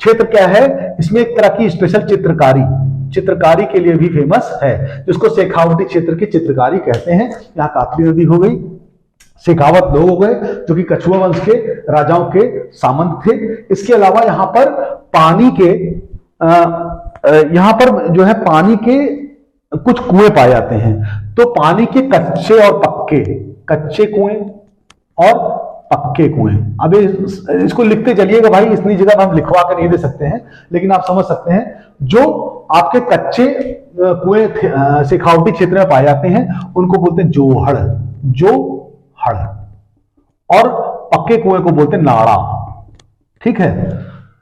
क्षेत्र क्या है? इसमें एक तरह की स्पेशल चित्रकारी के लिए भी फेमस है, जिसको शेखावटी क्षेत्र की चित्रकारी कहते हैं। यहाँ कातली नदी हो गई, शेखावत लोग हो गए जो कि कछुआ वंश के राजाओं के सामंत थे। इसके अलावा यहाँ पर पानी के यहाँ पर जो है पानी के कुछ कुएं पाए जाते हैं। तो पानी के कच्चे और पक्के, कच्चे कुएं और पक्के कुएं। अब इसको लिखते चलिएगा भाई, इतनी जगह हम लिखवा के नहीं दे सकते हैं, लेकिन आप समझ सकते हैं। जो आपके कच्चे कुएं शेखावटी क्षेत्र में पाए जाते हैं उनको बोलते हैं जोहड़, और पक्के कुएं को बोलते हैं नाड़ा, ठीक है।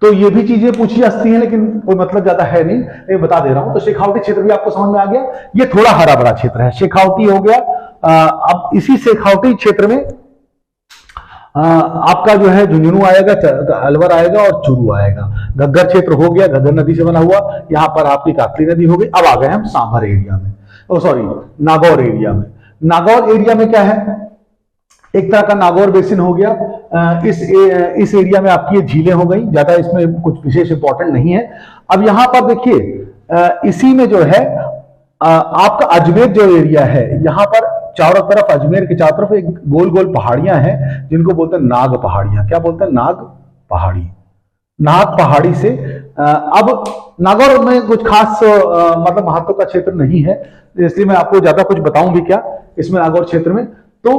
तो ये भी चीजें पूछी जाती हैं, लेकिन कोई मतलब ज्यादा है नहीं, मैं बता दे रहा हूं। तो शेखावटी क्षेत्र भी आपको समझ में आ गया, ये थोड़ा हरा भरा क्षेत्र है, शेखावटी हो गया। अब इसी शेखावटी क्षेत्र में आपका जो है झुंझुनू आएगा, अलवर आएगा और चूरू आएगा। घग्गर क्षेत्र हो गया, घग्गर नदी से बना हुआ, यहां पर आपकी कातली नदी हो गई। अब आ गए हम सांभर एरिया में, नागौर एरिया में। नागौर एरिया में क्या है? एक तरह का नागौर बेसिन हो गया। इस एरिया में आपकी ये झीलें हो गई, ज्यादा इसमें कुछ विशेष इंपॉर्टेंट नहीं है। अब यहां पर देखिए इसी में जो है आपका अजमेर जो एरिया है, यहां पर चारों तरफ, अजमेर के चारों तरफ एक गोल गोल पहाड़ियां हैं जिनको बोलते हैं नाग पहाड़ियां। क्या बोलते हैं? नाग पहाड़ी। नाग पहाड़ी से अब नागौर में कुछ खास मतलब महत्व का क्षेत्र नहीं है, इसलिए मैं आपको ज्यादा कुछ बताऊं भी क्या इसमें नागौर क्षेत्र में। तो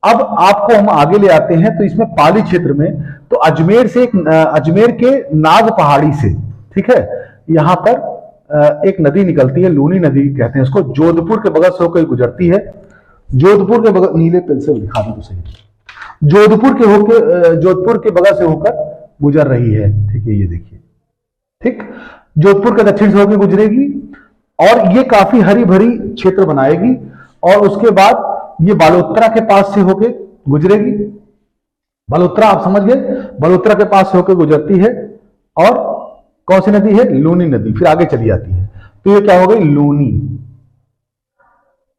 अब आपको हम आगे ले आते हैं, तो इसमें पाली क्षेत्र में, तो अजमेर से अजमेर के नाग पहाड़ी से, ठीक है, यहां पर एक नदी निकलती है, लूनी नदी कहते हैं उसको, जोधपुर के बगल से होकर गुजरती है। जोधपुर के बगल, नीले पेंसिल दिखा दो तो सही, जोधपुर के बगल से होकर गुजर रही है, ठीक है, ये देखिए, ठीक, जोधपुर के दक्षिण से होकर गुजरेगी और ये काफी हरी भरी क्षेत्र बनाएगी और उसके बाद ये बालोतरा के पास से होकर गुजरेगी। बालोतरा आप समझ गए, बालोतरा के पास से होकर गुजरती है और कौन सी नदी है? लूनी नदी, फिर आगे चली जाती है, तो ये क्या हो गई? लूनी,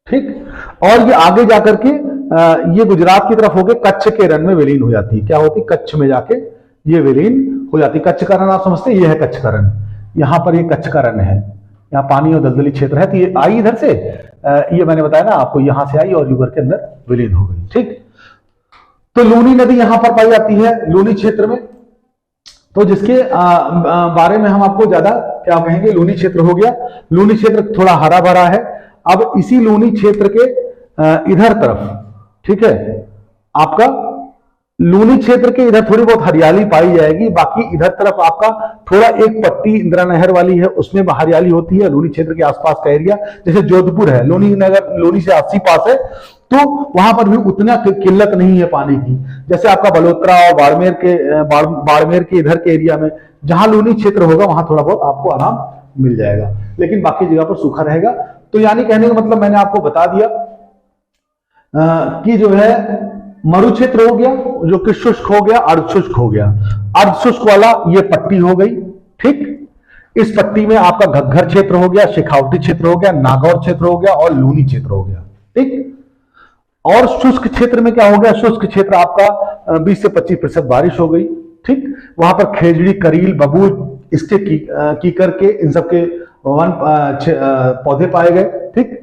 ठीक। और ये आगे जाकर के ये गुजरात की तरफ होकर कच्छ के रण में विलीन हो जाती है। क्या होती? कच्छ में जाके ये विलीन हो जाती है। कच्छ का रण आप समझते हैं, ये है कच्छ का रण, यहां पर ये कच्छ का रण है, यहाँ पानी और दलदली क्षेत्र है। तो ये आई इधर से, ये मैंने बताया ना आपको, यहां से आई और रिवर के अंदर विलीन हो गई, ठीक। तो लूनी नदी यहां पर पाई जाती है लूनी क्षेत्र में, तो जिसके बारे में हम आपको ज्यादा क्या कहेंगे, लूनी क्षेत्र हो गया। लूनी क्षेत्र थोड़ा हरा भरा है। अब इसी लूनी क्षेत्र के इधर तरफ, ठीक है, आपका लूनी क्षेत्र के इधर थोड़ी बहुत हरियाली पाई जाएगी, बाकी इधर तरफ आपका थोड़ा एक पट्टी इंदिरा नहर वाली है, उसमें हरियाली होती है। लूनी क्षेत्र के आसपास का एरिया, जैसे जोधपुर है, लूनी नगर लूनी से 80 पास है, तो वहां पर भी उतना किल्लत नहीं है पानी की, जैसे आपका बलोत्रा और बाड़मेर के इधर के एरिया में, जहां लूनी क्षेत्र होगा वहां थोड़ा बहुत आपको आराम मिल जाएगा, लेकिन बाकी जगह पर सूखा रहेगा। तो यानी कहने का मतलब मैंने आपको बता दिया कि जो है मरु क्षेत्र हो गया, जो कि शुष्क हो गया, अर्धशुष्क हो गया। अर्धशुष्क वाला ये पट्टी हो गई, ठीक। इस पट्टी में आपका घग्गर क्षेत्र हो गया, शेखावटी क्षेत्र हो गया, नागौर क्षेत्र हो गया और लूनी क्षेत्र हो गया, ठीक। और शुष्क क्षेत्र में क्या हो गया? शुष्क क्षेत्र आपका 20 से 25% बारिश हो गई, ठीक। वहां पर खेजड़ी, करील, बबूल, इसके कीकर के, इन सबके वन पौधे पाए गए, ठीक।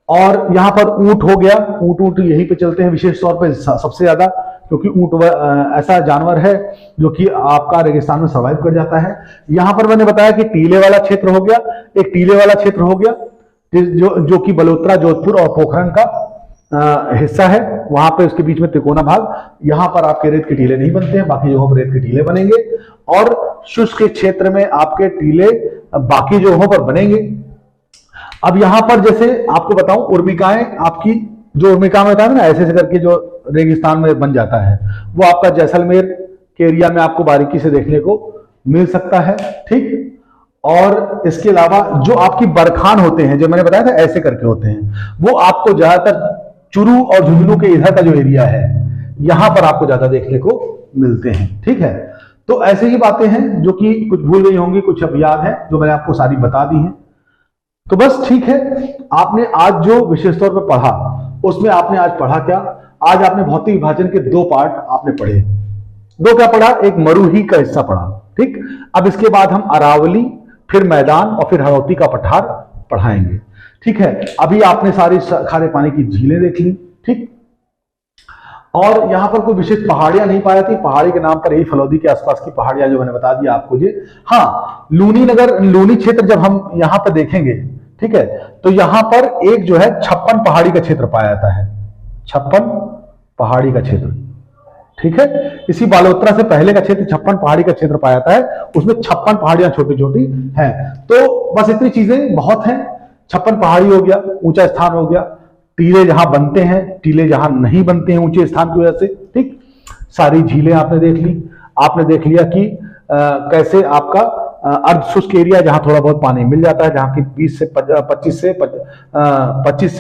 और यहां पर ऊंट हो गया, ऊंट यहीं पे चलते हैं विशेष तौर पे सबसे ज्यादा, क्योंकि ऊंट ऐसा जानवर है जो कि आपका रेगिस्तान में सर्वाइव कर जाता है। यहां पर मैंने बताया कि टीले वाला क्षेत्र हो गया, एक टीले वाला क्षेत्र हो गया जो कि बलोत्रा, जोधपुर और पोखरण का हिस्सा है। वहां पे उसके बीच में त्रिकोना भाग, यहां पर आपके रेत के टीले नहीं बनते हैं, बाकी जगहों पर रेत के टीले बनेंगे। और शुष्क क्षेत्र में आपके टीले बाकी जगहों पर बनेंगे। अब यहां पर जैसे आपको बताऊं, उर्मिकाएं आपकी, जो उर्मिका में बताया ना ऐसे करके जो रेगिस्तान में बन जाता है, वो आपका जैसलमेर के एरिया में आपको बारीकी से देखने को मिल सकता है, ठीक। और इसके अलावा जो आपकी बरखान होते हैं, जो मैंने बताया था ऐसे करके होते हैं, वो आपको ज्यादातर चुरू और झुंझुनू के इधर का जो एरिया है, यहां पर आपको ज्यादा देखने को मिलते हैं, ठीक है। तो ऐसे ही बातें हैं जो कि कुछ भूल गई होंगी, कुछ अब याद है, जो मैंने आपको सारी बता दी है। तो बस ठीक है, आपने आज जो विशेष तौर पर पढ़ा, उसमें आपने आज पढ़ा क्या? आज आपने भौतिक विभाजन के 2 पार्ट आपने पढ़े। 2 क्या पढ़ा? एक मरूही का हिस्सा पढ़ा, ठीक। अब इसके बाद हम अरावली, फिर मैदान और फिर हड़ौती का पठार पढ़ाएंगे, ठीक है। अभी आपने सारी खारे पानी की झीलें देख ली, ठीक। और यहां पर कोई विशेष पहाड़ियां नहीं पाई थी, पहाड़ी के नाम पर यही फलौदी के आसपास की पहाड़ियां जो मैंने बता दिया आपको ये। हाँ, लूनी क्षेत्र जब हम यहां पर देखेंगे, ठीक है, तो यहां पर एक जो है 56 पहाड़ी का क्षेत्र पाया जाता है, 56 पहाड़ी का क्षेत्र, ठीक है। इसी बालोत्रा से पहले का क्षेत्र 56 पहाड़ी का क्षेत्र पाया जाता है, उसमें 56 पहाड़ियां छोटी छोटी हैं। तो बस इतनी चीजें बहुत हैं। 56 पहाड़ी हो गया, ऊंचा स्थान हो गया, टीले जहां बनते हैं, टीले जहां नहीं बनते हैं ऊंचे स्थान की वजह से, ठीक। सारी झीलें आपने देख ली। आपने देख लिया कि कैसे आपका अर्धशुष्क एरिया जहां थोड़ा बहुत पानी मिल जाता है, जहां की 20 से 25 से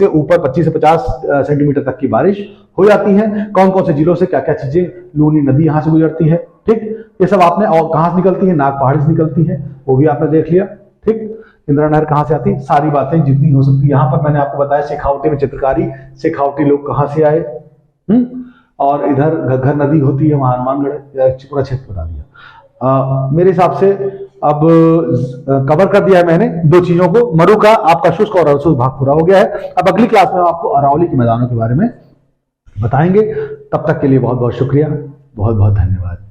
ऊपर 25 से 50 सेंटीमीटर तक की बारिश हो जाती है। कौन कौन से जिलों से क्या क्या चीजें, लूनी नदी यहां से गुजरती है, ठीक। ये सब आपने, और कहां से निकलती है? नाग पहाड़ी से निकलती है, वो भी आपने देख लिया, ठीक। इंदिरा नहर कहां से आती है? सारी बातें जितनी हो सकती है। यहां पर मैंने आपको बताया शेखावटी में चित्रकारी, शेखावटी लोग कहां से आए, और इधर घग्घर नदी होती है, वहां हनुमानगढ़, पूरा क्षेत्र बता दिया। मेरे हिसाब से अब कवर कर दिया है मैंने दो चीजों को, मरु का आपका शुष्क और अशुष्क भाग पूरा हो गया है। अब अगली क्लास में आपको अरावली के मैदानों के बारे में बताएंगे। तब तक के लिए बहुत बहुत शुक्रिया, बहुत बहुत धन्यवाद।